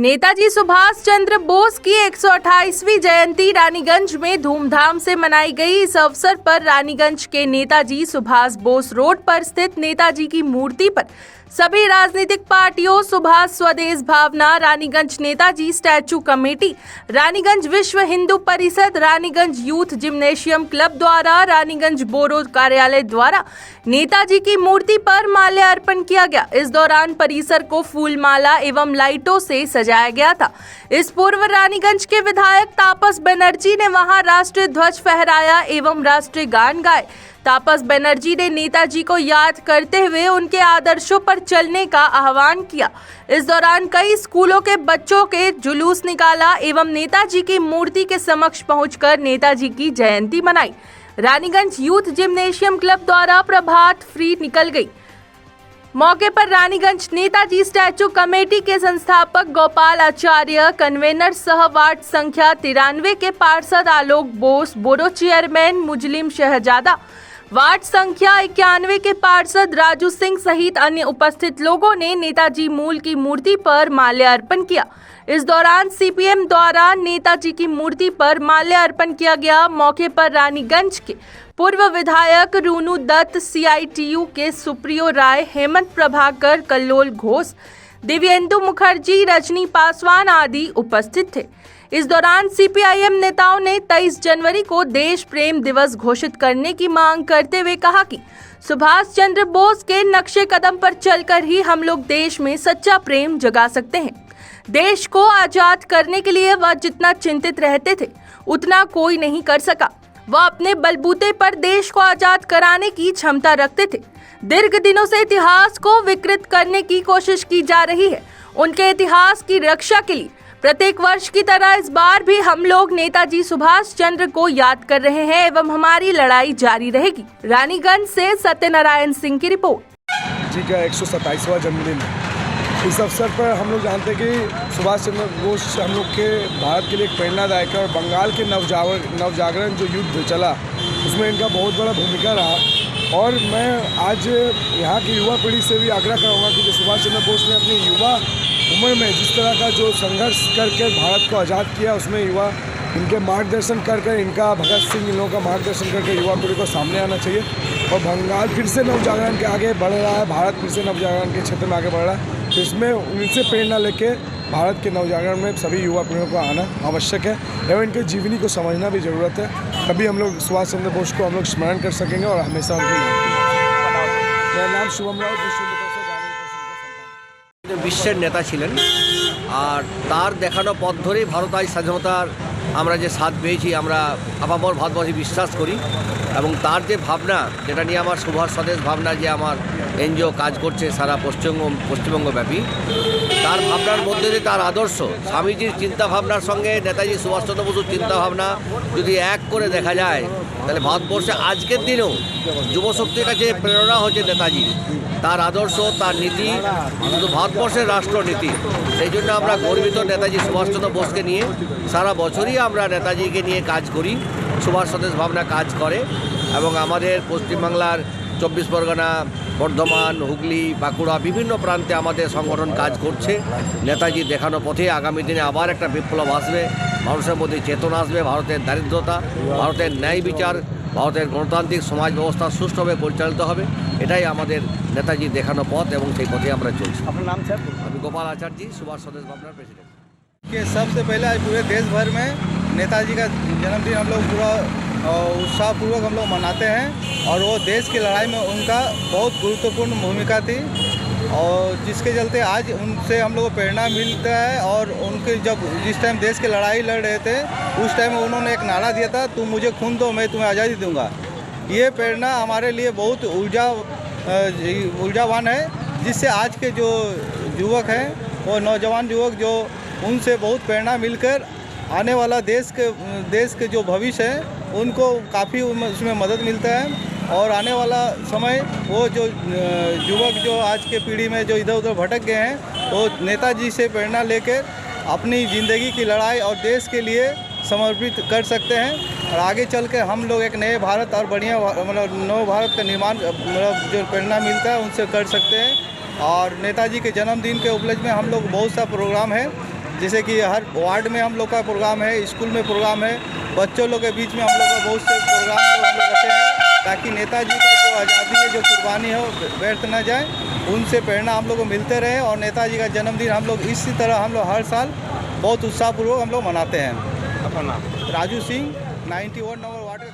नेताजी सुभाष चंद्र बोस की 128वीं जयंती रानीगंज में धूमधाम से मनाई गई। इस अवसर पर रानीगंज के नेताजी सुभाष बोस रोड पर स्थित नेताजी की मूर्ति पर सभी राजनीतिक पार्टियों, सुभाष स्वदेश भावना, रानीगंज नेताजी स्टैचू कमेटी, रानीगंज विश्व Hindu Parishad, Raniganj youth gymnasium club द्वारा, रानीगंज बोरो कार्यालय द्वारा नेताजी की मूर्ति पर माल्यार्पण किया गया। इस दौरान परिसर को फूल माला एवं लाइटों से सजाया गया था। इस पूर्व रानीगंज के विधायक तापस बनर्जी ने वहां राष्ट्रीय ध्वज फहराया एवं राष्ट्रीय गान गाए। तापस बनर्जी ने नेताजी को याद करते हुए उनके आदर्शों पर चलने का आह्वान किया। इस दौरान कई स्कूलों के बच्चों के जुलूस निकाला एवं नेताजी की मूर्ति के समक्ष पहुंचकर नेताजी की जयंती मनाई। रानीगंज यूथ जिम्नेशियम क्लब द्वारा प्रभात फ्री निकल गई। मौके पर रानीगंज नेताजी स्टैचू कमेटी के संस्थापक गोपाल आचार्य, कन्वेनर सह वार्ड संख्या 93 के पार्षद आलोक बोस, बोरो चेयरमैन मुजलिम शहजादा, वार्ड संख्या 91 के पार्षद राजू सिंह सहित अन्य उपस्थित लोगों ने नेताजी मूल की मूर्ति पर माल्यार्पण किया। इस दौरान सीपीएम द्वारा नेताजी की मूर्ति पर माल्यार्पण किया गया। मौके पर रानीगंज के पूर्व विधायक रूनू दत्त, सीआईटीयू के सुप्रियो राय, हेमंत प्रभाकर, कल्लोल घोष, दिव्येंदु मुखर्जी, रजनी पासवान आदि उपस्थित थे। इस दौरान सीपीआईएम नेताओं ने 23 जनवरी को देश प्रेम दिवस घोषित करने की मांग करते हुए कहा कि सुभाष चंद्र बोस के नक्शे कदम पर चलकर ही हम लोग देश में सच्चा प्रेम जगा सकते हैं। देश को आजाद करने के लिए वह जितना चिंतित रहते थे उतना कोई नहीं कर सका। वह अपने बलबूते पर देश को आजाद कराने की क्षमता रखते थे। दीर्घ दिनों से इतिहास को विकृत करने की कोशिश की जा रही है। उनके इतिहास की रक्षा के लिए प्रत्येक वर्ष की तरह इस बार भी हम लोग नेताजी सुभाष चंद्र को याद कर रहे हैं एवं हमारी लड़ाई जारी रहेगी। रानीगंज से सत्यनारायण सिंह की रिपोर्ट। जी का 127वां जन्मदिन, इस अवसर पर हम लोग जानते हैं कि सुभाष चंद्र बोस हम लोग के भारत के लिए एक प्रेरणादायक है और बंगाल के नवजागरण जो युद्ध चला उसमें इनका बहुत बड़ा भूमिका रहा। और मैं आज यहाँ की युवा पीढ़ी से भी आग्रह करूँगा कि जो सुभाष चंद्र बोस ने अपनी युवा उम्र में जिस तरह का जो संघर्ष करके भारत को आज़ाद किया, उसमें युवा इनके मार्गदर्शन कर इनका भगत सिंह इन लोगों का मार्गदर्शन करके युवा पीढ़ी को सामने आना चाहिए। और बंगाल फिर से नवजागरण के आगे बढ़ रहा है, भारत फिर से नवजागरण के क्षेत्र में आगे बढ़ रहा है, तो इसमें उनसे प्रेरणा लेके भारत के नवजागरण में सभी युवा पीढ़ियों को आना आवश्यक है एवं इनके जीवनी को समझना भी ज़रूरत है। तभी हम लोग सुभाष चंद्र बोस को हम लोग स्मरण कर सकेंगे और हमेशा उनकी। मेरा नाम शुभम राव, বিশ্বের নেতা ছিলেন আর তার দেখানো পথ ধরেই ভারত আজ স্বাধীনতার আমরা যে স্বাদ পেয়েছি আমরা আপামর ভারতবাসী বিশ্বাস করি এবং তার যে ভাবনা, যেটা নিয়ে আমার সুভাষ স্বদেশ ভাবনা যে আমার এনজিও কাজ করছে সারা পশ্চিমবঙ্গব্যাপী, তার ভাবনার মধ্যে দিয়ে তার আদর্শ, স্বামীজির চিন্তাভাবনার সঙ্গে নেতাজি সুভাষচন্দ্র বসুর চিন্তাভাবনা যদি এক করে দেখা যায় তাহলে ভারতবর্ষে আজকের দিনেও যুবশক্তির কাছে প্রেরণা হচ্ছে নেতাজি, তার আদর্শ, তার নীতি শুধু ভারতবর্ষের রাষ্ট্রনীতি। সেই জন্য আমরা গর্বিত নেতাজি সুভাষচন্দ্র বোসকে নিয়ে। সারা বছরই আমরা নেতাজিকে নিয়ে কাজ করি, সুভাষ স্বদেশ ভাবনা কাজ করে এবং আমাদের পশ্চিমবাংলার 24 পরগনা, বর্ধমান, হুগলি, বাঁকুড়া বিভিন্ন প্রান্তে আমাদের সংগঠন কাজ করছে। নেতাজি দেখানো পথে আগামী দিনে আবার একটা বিপ্লব আসবে, মানুষের মধ্যে চেতনা আসবে, ভারতের দারিদ্রতা, ভারতের ন্যায় বিচার, ভারতের গণতান্ত্রিক সমাজ ব্যবস্থা সুষ্ঠুভাবে পরিচালিত হবে। এটাই আমাদের নেতাজি দেখানো পথ এবং সেই পথে আমরা চলছি। আপনার নাম স্যার? আমি গোপাল आचार्य, सुभाष स्वदेश भावना प्रेसिडेंट। कि सबसे पहले आज पूरे देश भर में नेताजी का जन्मदिन हम लोग पूरा उत्साहपूर्वक हम लोग मनाते हैं और वो देश की लड़ाई में उनका बहुत गुरुत्वपूर्ण भूमिका थी और जिसके चलते आज उनसे हम लोग को प्रेरणा मिलता है। और उनके जब जिस टाइम देश की लड़ाई लड़ रहे थे उस टाइम उन्होंने एक नारा दिया था, तुम मुझे खून दो मैं तुम्हें आज़ादी दूंगा। ये प्रेरणा हमारे लिए बहुत ऊर्जावान है, जिससे आज के जो युवक हैं वो नौजवान युवक जो उनसे बहुत प्रेरणा मिलकर आने वाला देश के जो भविष्य है उनको काफ़ी उसमें मदद मिलता है। और आने वाला समय वो जो युवक जो आज के पीढ़ी में जो इधर उधर भटक गए हैं वो नेताजी से प्रेरणा लेकर अपनी ज़िंदगी की लड़ाई और देश के लिए समर्पित कर सकते हैं और आगे चल के हम लोग एक नए भारत और बढ़िया मतलब नव भारत का निर्माण मतलब जो प्रेरणा मिलता है उनसे कर सकते हैं। और नेताजी के जन्मदिन के उपलक्ष्य में हम लोग बहुत सा प्रोग्राम है जैसे कि हर वार्ड में हम लोग का प्रोग्राम है, स्कूल में प्रोग्राम है, बच्चों लोग के बीच में हम लोग का बहुत से प्रोग्राम हम लोग रखे हैं, ताकि नेताजी का जो आज़ादी है, जो कुर्बानी है, वो व्यर्थ न जाए। उनसे प्रेरणा हम लोग को मिलते रहे और नेताजी का जन्मदिन हम लोग इसी तरह हम लोग हर साल बहुत उत्साहपूर्वक हम लोग मनाते हैं। अपना राजू सिंह 91 नंबर वार्ड का